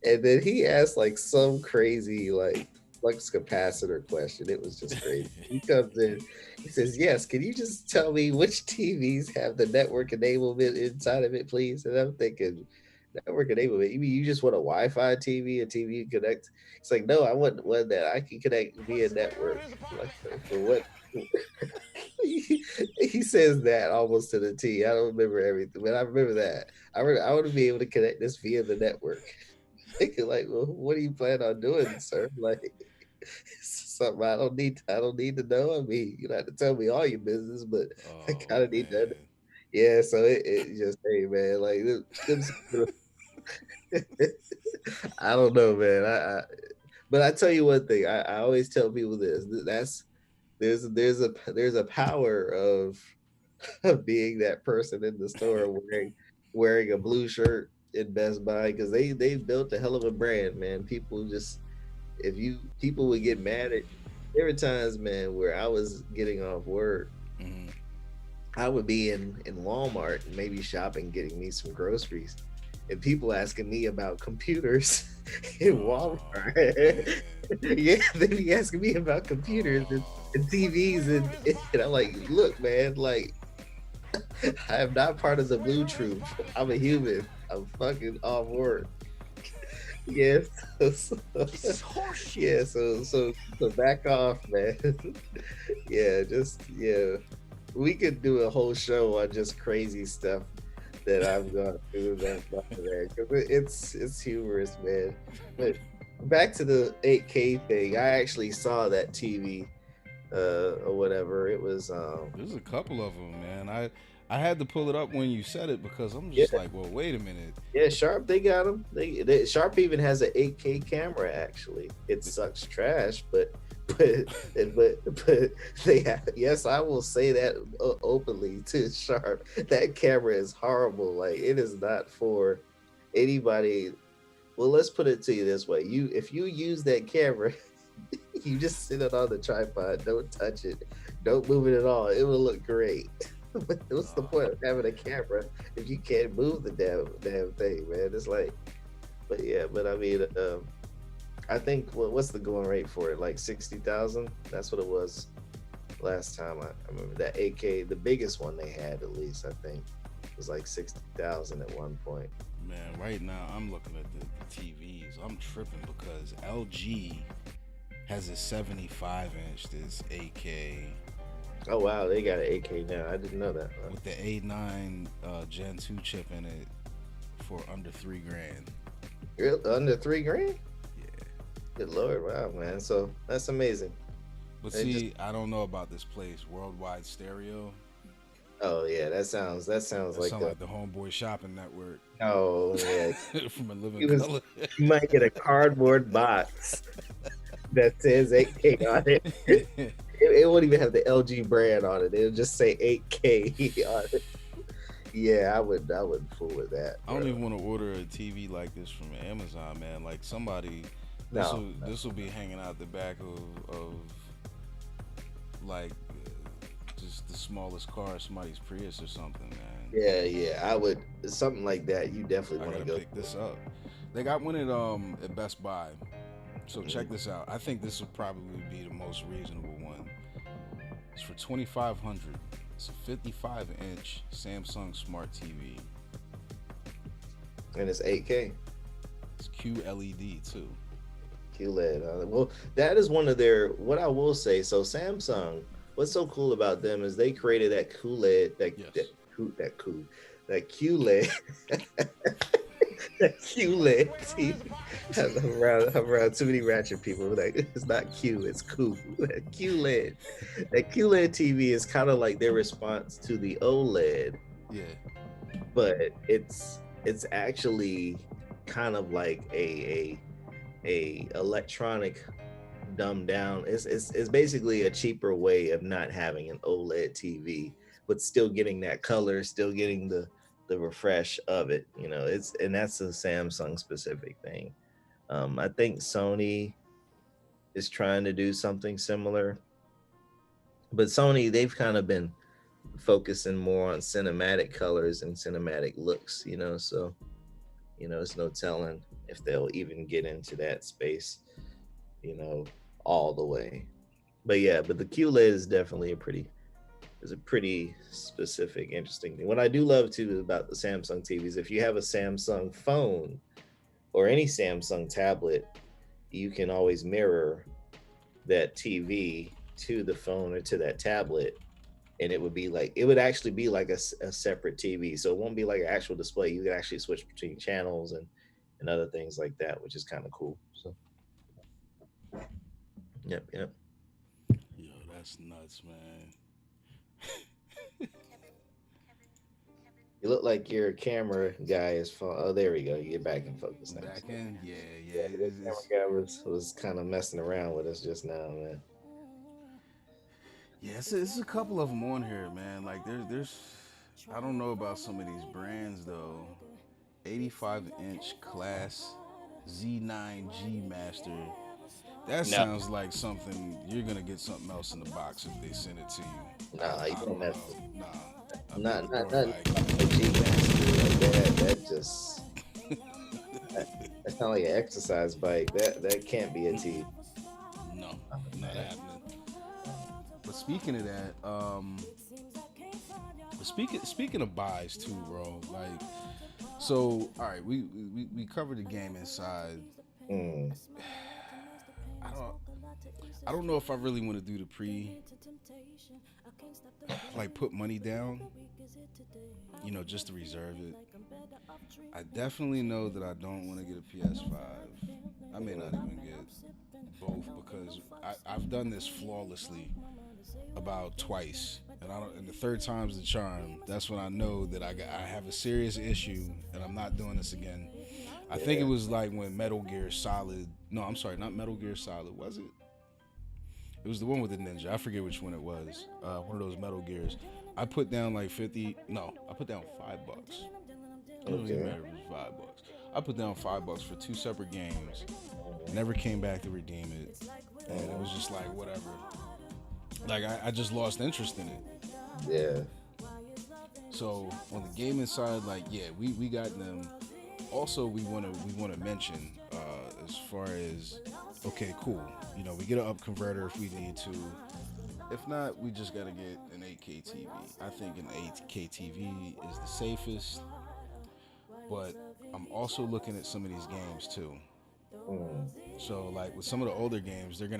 And then he asked like some crazy like flux capacitor question. It was just crazy. He comes in, he says, "Yes, can you just tell me which TVs have the network enablement inside of it, please?" And I'm thinking, network enablement? You mean you just want a Wi-Fi TV, a TV you connect? It's like, no, I want one that I can connect via network. Like, for what? He says that almost to the T. I don't remember everything, but I remember that. I want to be able to connect this via the network. Thinking like, well, what do you plan on doing, sir? Like, something I don't need to know. I mean, you don't have to tell me all your business, but I Oh kind of need to. man. Yeah, so it just, hey man, like I don't know, man. But I tell you one thing. I always tell people this. There's a power of being that person in the store wearing a blue shirt in Best Buy, because they built a hell of a brand, man. People would get mad at. There were times, man, where I was getting off work. Hmm. I would be in Walmart, maybe shopping, getting me some groceries, and people asking me about computers in Oh Walmart. man. Yeah, they be asking me about computers and Oh TVs, and I'm like, look, man, like, I am not part of the blue troop. I'm a human. I'm fucking off work. Yes. this is horseshit. Yeah, so back off, man. Yeah, just, yeah. We could do a whole show on just crazy stuff that I've gone through, that man, because it's humorous, man. But back to the 8K thing, I actually saw that TV or whatever. It was There's a couple of them, man. I had to pull it up when you said it because I'm yeah, just like, well, wait a minute. yeah, Sharp, they got them. Sharp even has an 8K camera. Actually, it sucks trash, but but they have. Yes, I will say that openly to Sharp. That camera is horrible. Like it is not for anybody. Well, let's put it to you this way: you if you use that camera, you just sit it on the tripod. Don't touch it. Don't move it at all. It will look great. What's the point of having a camera if you can't move the damn thing, man? It's like, but yeah, but I mean, I think what's the going rate for it? Like 60,000. That's what it was last time. I remember that AK, the biggest one they had at least. I think was like 60,000 at one point. Man, right now I'm looking at the TVs. I'm tripping because LG has a 75 inch that's 8K Oh wow, they got an AK now. I didn't know that. with the A9 Gen 2 chip in it for under 3 grand. Under 3 grand? Yeah. Good lord, wow, man. So that's amazing. But They see, just I don't know about this place, Worldwide Stereo. oh yeah, that sounds That like sounds the like the Homeboy Shopping Network oh yeah. from a living You was color. you might get a cardboard box that says 8K on it. It won't even have the LG brand on it. It'll just say 8K on it. Yeah, I wouldn't fool with that. I don't Bro. even want to order a TV like this from Amazon, man. Like somebody, No, this will be hanging out the back of like just the smallest car, somebody's Prius or something, man. yeah, I would something like that. You definitely I want to gotta go. pick this up. They got one at Best Buy. So check this out. I think this will probably be the most reasonable one. It's for 2,500. It's a 55-inch Samsung Smart TV. And it's 8K. It's QLED too. QLED. Well, that is one of their. What I will say. So Samsung. What's so cool about them is they created that QLED. Yes. That QLED. That QLED TV. I'm around too many ratchet people. Like it's not Q, it's Q. That QLED. That QLED TV is kind of like their response to the OLED, Yeah. but it's actually kind of like a electronic dumbed down. It's basically a cheaper way of not having an OLED TV, but still getting that color, still getting the refresh of it. You know, it's and that's a Samsung specific thing. I think Sony is trying to do something similar, but Sony they've kind of been focusing more on cinematic colors and cinematic looks. You know, so it's no telling if they'll even get into that space. You know, all the way. But yeah, but the QLED is definitely a pretty specific, interesting thing. What I do love too about the Samsung TVs, if you have a Samsung phone or any Samsung tablet, you can always mirror that TV to the phone or to that tablet, and it would actually be like a separate TV. So it won't be like an actual display. You can actually switch between channels and other things like that, which is kind of cool. So yep. Yo, that's nuts, man. You look like your camera guy is oh, there we go. You get back in focus now. Back in, yeah. Yeah, the camera guy was kind of messing around with us just now, man. Yeah, it's a couple of them on here, man. Like there's I don't know about some of these brands though. 85-inch class Z9G Master. That No, sounds like something you're gonna get something else in the box if they send it to you. nah, you I don't don't mess. know. Nah, I Not think not more not like a G master like that. That just that's not like an exercise bike. That can't be a T. no, not happening. But speaking of that, speaking of buys too, bro. Like, so all right, we covered the game inside. Mm. I don't I don't know if I really want to do the like put money down, just to reserve it. I definitely know that I don't want to get a PS5. I may not even get both because I've done this flawlessly about twice, and I don't. And the third time's the charm. That's when I know that I have a serious issue, and I'm not doing this again. I think it Yeah. was like when Metal Gear Solid. No, I'm sorry, not Metal Gear Solid. Was it? It was the one with the ninja. I forget which one it was. One of those Metal Gears. I put down like 50. No, I put down $5. It don't even Okay. matter if it was $5. I put down $5 for two separate games. Never came back to redeem it, and it was just like whatever. Like I just lost interest in it. Yeah. So on the gaming side, like yeah, we got them. Also, we wanna mention as far as okay, cool. We get an up converter if we need to. If not, we just gotta get an 8K TV. I think an 8K TV is the safest. But I'm also looking at some of these games too. Mm. So like with some of the older games, I think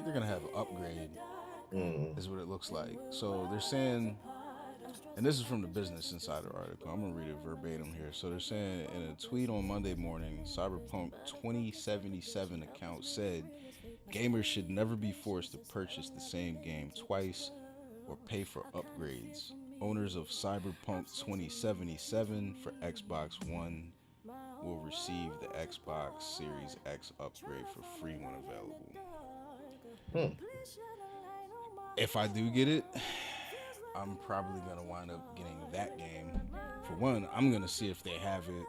they're gonna have an upgrade, Mm. is what it looks like. So they're saying, and this is from the Business Insider article. I'm gonna read it verbatim here. So they're saying in a tweet on Monday morning, Cyberpunk 2077 account said gamers should never be forced to purchase the same game twice or pay for upgrades. Owners of Cyberpunk 2077 for Xbox One will receive the Xbox Series X upgrade for free when available. Hmm. If I do get it, I'm probably going to wind up getting that game. For one, I'm going to see if they have it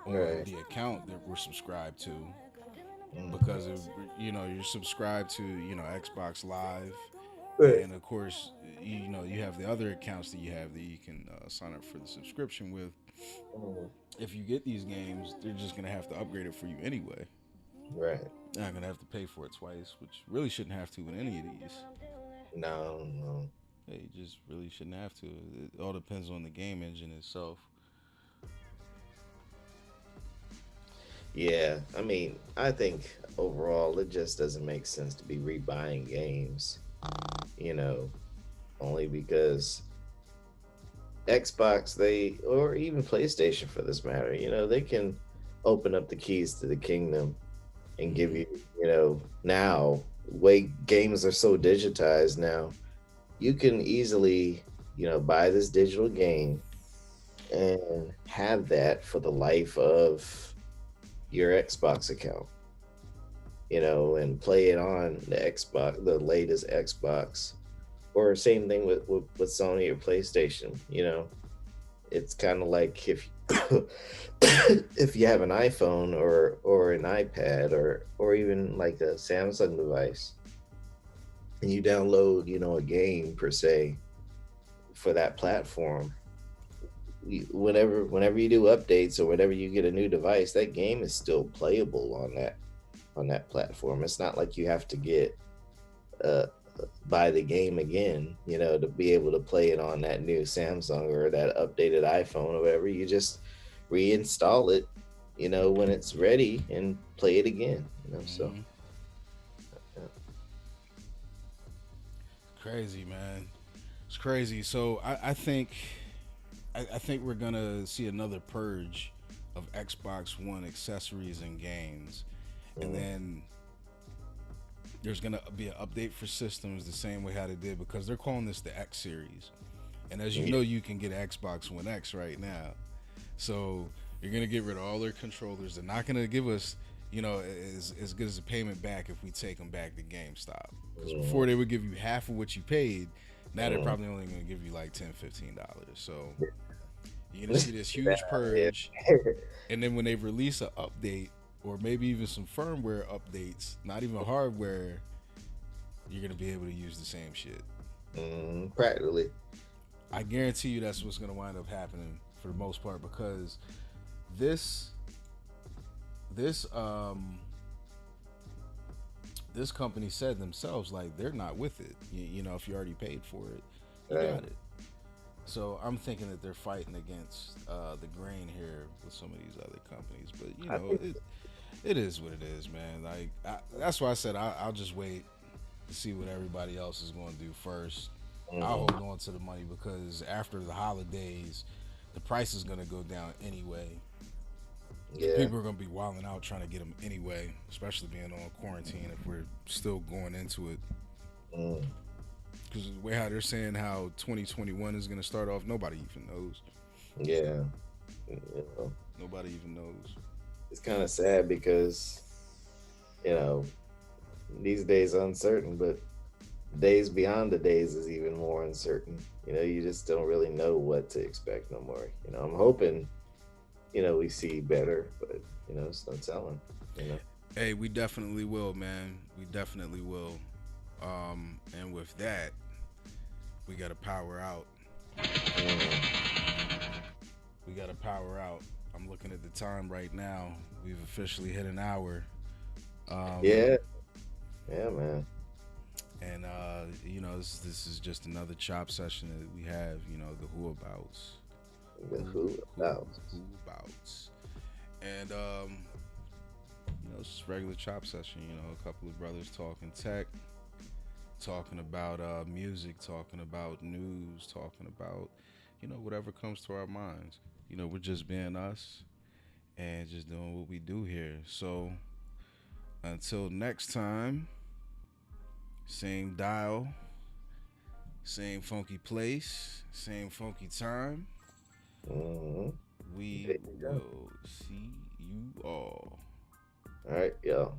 on Right. the account that we're subscribed to. Mm. Because, you're subscribed to, Xbox Live. Right. And, of course, you have the other accounts that you have that you can sign up for the subscription with. Mm. If you get these games, they're just going to have to upgrade it for you anyway. Right. You're not going to have to pay for it twice, which really shouldn't have to with any of these. No, no. Yeah, you just really shouldn't have to. It all depends on the game engine itself. Yeah, I mean, I think overall it just doesn't make sense to be rebuying games, you know, only because Xbox, or even PlayStation for this matter, they can open up the keys to the kingdom and give you, now, way games are so digitized now, you can easily, buy this digital game and have that for the life of your Xbox account, and play it on the Xbox, the latest Xbox, or same thing with Sony or PlayStation. It's kind of like if if you have an iPhone or an iPad or even like a Samsung device, and you download, a game per se for that platform. Whenever you do updates or whenever you get a new device, that game is still playable on that platform. It's not like you have to get uh buy the game again, to be able to play it on that new Samsung or that updated iPhone or whatever. You just reinstall it, when it's ready and play it again. So yeah. Crazy, man. It's crazy. So I think we're gonna see another purge of Xbox One accessories and games, and then there's gonna be an update for systems the same way how they did, because they're calling this the X series, and as you know, you can get Xbox One X right now. So you're gonna get rid of all their controllers. They're not gonna give us, as good as a payment back if we take them back to GameStop. Because before they would give you half of what you paid. Now they're probably only going to give you like $10-15. So you're going to see this huge purge. And then when they release an update, or maybe even some firmware updates, not even hardware, you're going to be able to use the same shit. Practically. I guarantee you that's what's going to wind up happening for the most part, because this company said themselves, like, they're not with it. If you already paid for it, you got it. So I'm thinking that they're fighting against the grain here with some of these other companies. But it is what it is, man. Like that's why I said I'll just wait to see what everybody else is going to do first. I'll Mm, hold on to the money because after the holidays, the price is gonna go down anyway, and yeah. people are gonna be wilding out trying to get them anyway, especially being on quarantine if we're still going into it. Mm, Because the way how they're saying how 2021 is gonna start off, nobody even knows. yeah. You know, Nobody even knows. it's kind of sad because, you know, these days uncertain, but days beyond the days is even more uncertain. You know, you just don't really know what to expect no more. You know, I'm hoping, we see better, but it's no telling. You know. Hey, we definitely will, man. We definitely will. And with that, we gotta power out. Mm, We gotta power out. I'm looking at the time right now. We've officially hit an hour. Um, yeah, yeah, man. this is just another chop session that we have. The whoabouts, The who who who about? whoabouts, and it's just regular chop session. A couple of brothers talking tech, talking about music, talking about news, talking about whatever comes to our minds. We're just being us and just doing what we do here. So until next time, same dial, same funky place, same funky time. Mm-hmm. We There you go. will see you all. All right, y'all.